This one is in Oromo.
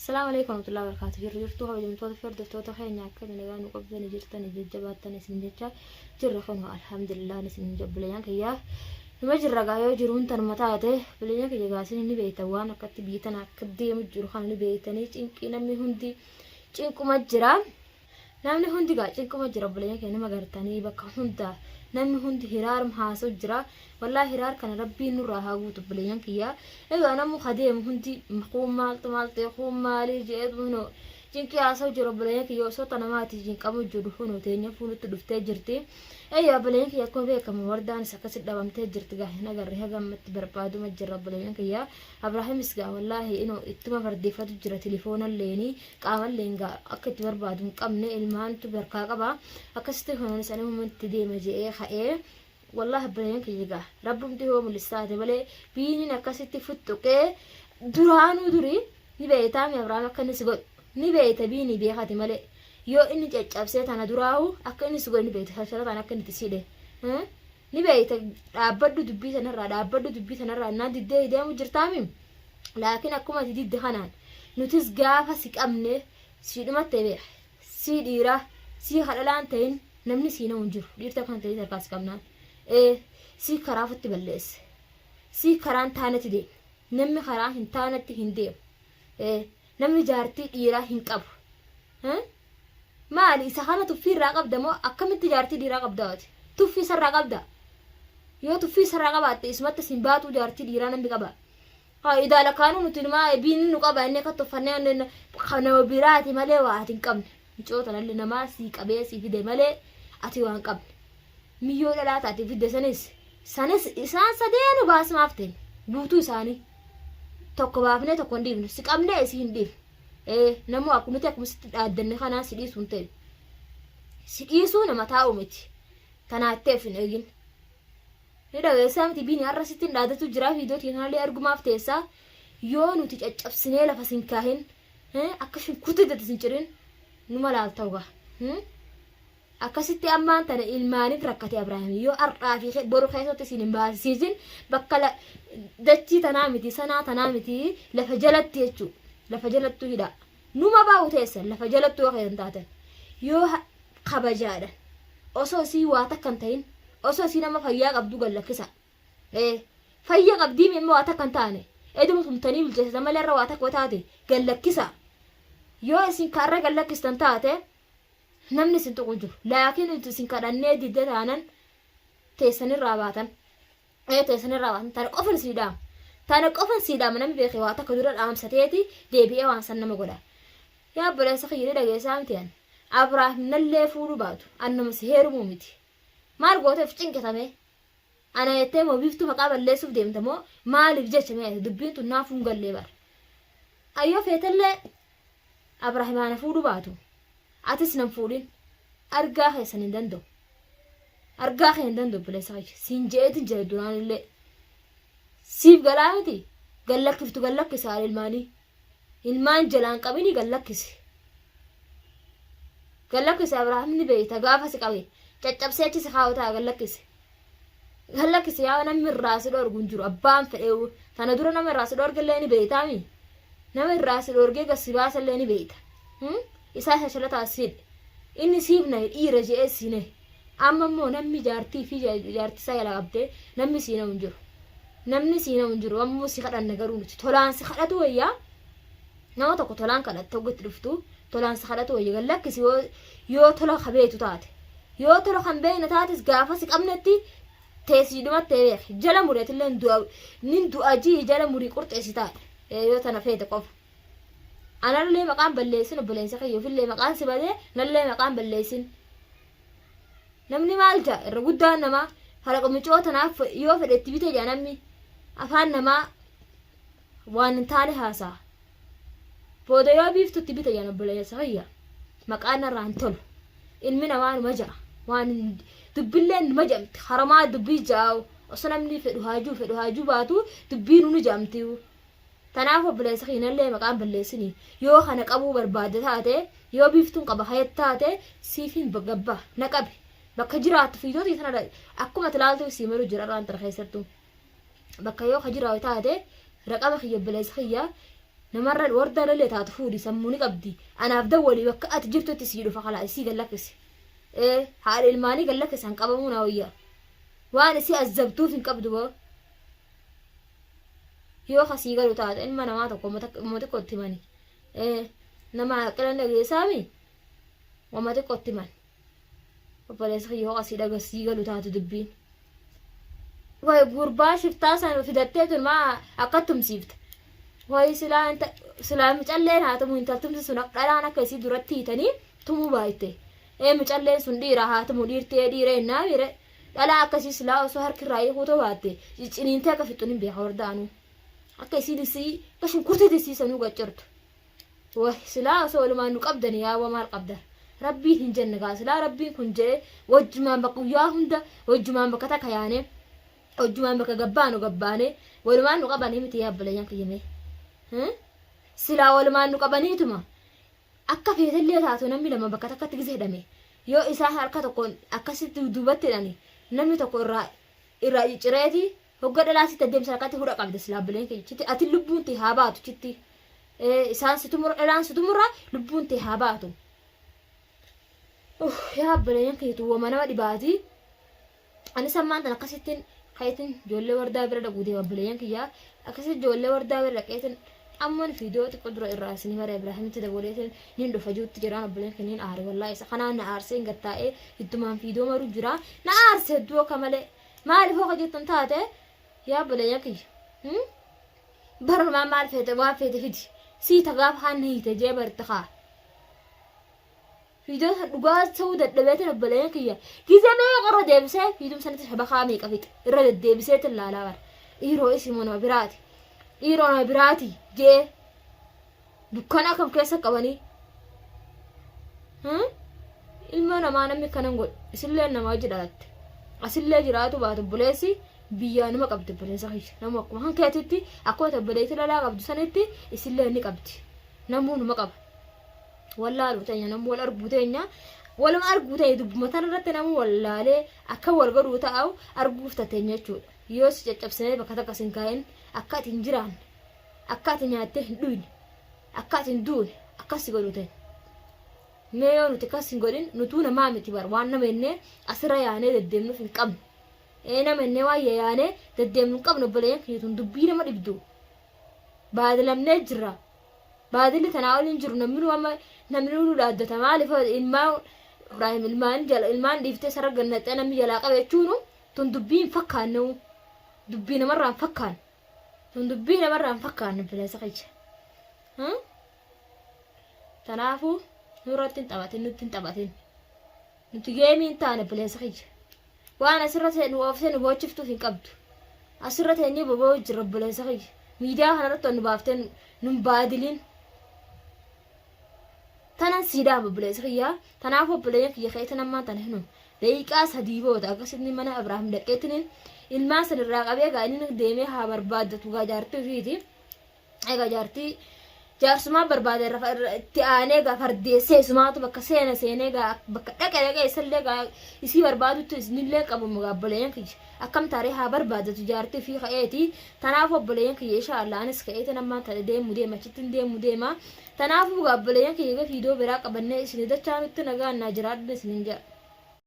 السلام عليكم ورحمة الله وبركاته. جرجرتوها وجمتوها فرد فتوها خينا كذا نجانو قبضني جرتني جبتني سنجتها جرخونها الحمد لله نسنج بليان كيا ما جرقايو جرون تنمتاته بليان كيا جاسين إني بيتا وانا كتبيتنا كدي مجرخان اللي بيتني إنكي نمي هندي إنكو مجرا نامني هندي قاعد إنكو مجرا بليان كيا نما قرتني بكا هندا نمي هندي هرار محاسو جرا والله هرار كان ربي نورها قوت بليان كيا إذا أنا مخدم هندي مقوم مالت يقوم مالي جيد منو جنكي عصو جرا بليان كيا صوت أنا ما تجين كم جرخونو تاني فونو تدفتي جرتي أيوة بليان كيا كون بيك موردان سكسر دوام تجرت جاهنا جرها جمت بربادو مجرب بليان كيا أبراهيم إسقى والله إنه إتما فردي فتو جرا تليفون الليني كامل لينجا أكيد بربادو كمني المان تبركا كبا أكستي هون سنة من تدي مجيء خائع والله بليان كيا ربهم تهو من الاستاد بلي بيني نكستي فتوك درانو دري نبيتام يا أبراهيم كان نسقط نبيت بيني بيخاتي ملي yoo inni caccabsee tana duraawu akka inni sugo inni beektu shashara tana akka inni tiside ni beekta dhaabbaddu dubbii sanarraa naan diddee deemu jirtaami laakiin akkuma ati didde kanaan nutis gaafa si qabne si dhumatte beek si dhiira si hadhalaan ta'in namni si na hunjiru dhiirta kan ta'in harkaas qabnaan si karaa futti balleesse si karaan taanatti deemu namni karaa hin taanatti hin deemu namni jaartii dhiiraa hin qabu maali isa kana tuffii irraa qabda moo akkamitti jaartii dhiiraa qabdaati tuffii sarraa qabda yoo tuffii sarraa qabaatte isumatti sin baatu jaartii dhiiraa namni qaba haa idaala kaanuu nuti maa biinni nu qaba inni akka tuffannee nama biraati malee waa ati hin qabne micoota nalli namaa sii qabee sii fide malee ati waan qabne miyyoo dhalaa taate fidde sanis isaan sadeenu baasimaaf ta'e guutuu isaanii tokko baafnee tokko hin dhiifne si qabnee isii hin dhiifne namu akunuti akusitti dhaaddanne kana sidhiisuun ta'e sidhiisuu nama taa'u miti tanaatteef hin eegin dhageessaa miti biini har'a sittiin dhaadatu jira viidiyoo kanallee argumaaf teessaa yoo nuti caccabsinee lafa sin kaahin akka shunkurtii datti sin cirin numa laalta'u gaa akkasitti ammaan tana ilmaaniif rakkate Abrahaam yoo har'aa fi boru keessatti sin hin baasisiisin bakka dachii tanaa miti sanaa tanaa miti lafa jalatti jechuudha. lafa jalattu hidha numa baa'u teessan lafa jalattu waan taatan yoo kabajaadha osoo si waa takkan ta'in osoo si nama fayyaa qabdu gallakkisa fayyaa qabdii immoo waa takkan taane eduma tumtanii bilcheessa malee irra waa takka taate gallakkisa yoo isin karra gallakkistan taate namni isin tuqu jiru laakiin isin kadhannee didde taanan teessanirraa baatan tana qofan siidhaam tana qofan siidhaam namni beekee waa takka dura dhaamsateeti deebi'ee waan san nama godha yaa obboleessa kiyya dhageessaa miti an Abrahaam nallee fuudhu baatu annama si heerumuu miti maal gooteef cinkatame ana jettee moo biiftuu maqaa balleessuuf deemta moo maaliif jecha mee dubbiin tun naafuu hin gallee bar ayyoo feetallee Abrahaam ana fuudhu baatu atis nan fuudhin argaa keessan hin danda'u obboleessa kiyya siin jeetin jira duraanillee siif galaa miti gallakkisa ilmaan jalaan qabini gallakkise Abrahaam ni beeyta gaafa si qabe caccabsee achi si kaawwataa gallakkise yaa namni irraa si dhorgu hin jiru abbaan fedhee tana dura nama irraa si dhorgellee ni beeytaami nama irraa si dhorgee gasi baasallee ni beeyta isaa shashalataa sidhe inni siif na dhiira je'ee siine amma immoo namni jaartii fi jaartisaa yala qabdee namni siina hin jiru ammoo si kadhanna garuu nuti tolaan si kadhatu wayyaa nama tokko tolaan kadhatte oggatti dhuftu tolaan si kadhatu wayya gallakkisi yoo tola kabeetu taate yoo tola kan beekna taates gaafa si qabnetti teessiidhumattee beek jala mureetillee nin du'ajii jala murii qurxeessi taadha yoo tana feete qofa anallee maqaan balleessin obboleessa kiyyoofillee maqaan si badee nallee maqaan balleessin namni maal ja'a irra guddaan namaa halaqa micootanaaf yoo fedhetti bitee jaa namni afaan namaa waan hin taane haasaa booda yoo biiftutti bita jaan obboleessa kiyya maqaan irraa hin tolu ilmi namaa numa ja'a waan dubbillee numa jamti haramaa dubbii ja'u osoo namni fedhu haajuu baatu dubbii nu jamti tanaaf obboleessa kiyyallee maqaan balleessini yoo kana qabuu barbaadde taate yoo biiftuun qaba hayat taate siifin bagabba na qabe bakka jiraattu fiidooti tana akkuma tilaaltu si malu jira raan tar keessattu bakka yoo hajira taate raqaba kiyya obboleessa kiyya namarra warda lalee taatu fuudhi sammuuni qabdi anaaf dawwalii bakka ati jirtutti sii dhufa kalaa isii gallakkisi haadha ilmaanii gallakkisi han qabamuu naa wayyaa waan isii azabtuuf hin qabdu boo yoo kasii galu taate ilma namaa tokko ummati qotti mani nama qilan dhageessaami ummati qotti man obboleessa yoo kasii dhagasii galu taate dubbiin way gurbaa shiftaa san fidattee tun maa akkatumsiifte way silaa micalleen haa tamu intaltumsi sun dhalaan akka isii duratti hiitanii tumuu baay'ite micalleen sun dhiira haa tamu dhiirtee dhiira innaa bire dhalaa akkasii silaa osoo harkirraa hiikutoo baatte ciniintee akka fixxuun hin beeka wardaanuu akka isiin isii akka shunkurtii isiisanuu gaccartu way silaa osoo walumaan nu qabdan yaawwa maal qabdan rabbiin hin jenne gaa silaa rabbiin kun jedhe wajjumaan bakka guyyaa hunda wajjumaan bakka takka yaane wajjumaan bakka gabbaane walumaan nu qabanii miti yaabbalayyan kiyyame silaa walumaan nu qabaniituma akka feetallee taatu namni lama bakka takkatti gise hidhame yoo isaa harka tokkoon akkasitti duubatti hidhani namni tokko irraa ciccireeti hogga dhalaasitti adeemsa harkatti hudha qabda silaa abbalayyan kiyyichitti ati lubbuun ta'e haa baatu chitti isaan dhalaan situmurraa lubbuun ta'e haa baatu yaa abbalayyan kiyyitu wama nama dhibaatii ani sammaan tan akkasittiin kayitin ijoollee wardaa bira dhaquu deema abbalayyan kiyyaa akkasitti ijoollee wardaa bira dhaqeetin amman fiidiyoo xiqqoo dura irraa isinii mara Ibraahimitti daboleetin nin dhufa juutti jiraan abbalayyan kiyyiin aare wallaahi isa kanaan na aarsee hin gattaa'ee hittumaan fiidiyoo maruu jira na aarse hedduu akka malee maaliif hooka jettan taate yaa abbalayyan kiyya barumaan maal feete waan feete fidi sii tagaaf haan hiite jee baritti kaa fiidiyoo san dhugaa ta'uu dadhabeetin abbalayyan kiyya gizee meeqa irra deebisee fiidiyoon sanitti shabakaa meeqa fixe irra deddeebiseetin laalaa bara dhiiroo isimoo nama biraati dhiiroo nama biraati jee dukkana akkam keessa qabanii ilma namaa namni kanan godhu isillee namaa jedhalatte asillee jiraatu baatu buleessi biyyaa nima qabdi buleessa kiyya namu akkuma hankeetitti akkuma tabbadeetti lalaa qabdu sanitti isillee ni qabdi namuu numa qaba wallaalu teenya namu wal arguu teenya waluma arguu ta'e dubbuma tanarratti namu wallaalee akka wal godhuu ta'u arguuf tateenya jechuudha yoo si caccabsinee bakka takka sin kaa'in akka ati hin jiraanne akka ati nyaattee hin dhuyne akka ati hin duune akkas godhu ta'e mee yoo nuti akkas hin godhin nutuu namaa miti bara waan nama innee asirra yaanee deddeemnuuf hin qabne nama innee waan yaanee deddeemnu hin qabne obboleeyyan kiyyeetuun dubbii nama dhibdu baadilamnee jirra baadilli tanaa waliin jiru namni nu dhaaddata maaliif ilmaan dhiiftee sarara gannaxee namni jalaa qabe jechuunu tun dubbii hin fakkaanne dubbii namarraa hin fakkaanne tun dubbii namarraa hin fakkaanne bileessa kiyya tanaafuu nurratti hin taphatin nutti hin taphatin nuti geemii hin taane bileessa kiyya waan asirra ta'e nu oofsee nu boochiftuuf hin qabdu asirra ta'e ni boboo jirra bileessa kiyya miidiyaa kanarratti nu baaftee nun baadiliin tanan siidaa bileessa kiyya tanaafuu bileeyyan kiyya ka'eetan ammaa tana hinu daqiiqaa sadii booda akkasitti mana Abrahaam dhaqeetiin ilmaan sanirraa qabee gaa inni deemee haa barbaaddatu gaa jaartii ofiiti egaa jaarsummaa barbaade itti aanee gaa fardeessee sumaatu bakka seenee gaa bakka dhaqee isallee gaa isii barbaadutti isinillee qabamu gaa obboleeyyan kiyya akkam taaree haa barbaaddatu jaartii fi ka'eeti tanaafuu obboleeyyan kiyya inshaallah anis ka'eetan ammaa tana deema achitti deema tanaafuu gaa obboleeyyan kiyya fiidiyoo biraa qabannee isin dachaa nutti nagaa annaa jiraadhu isinin jedha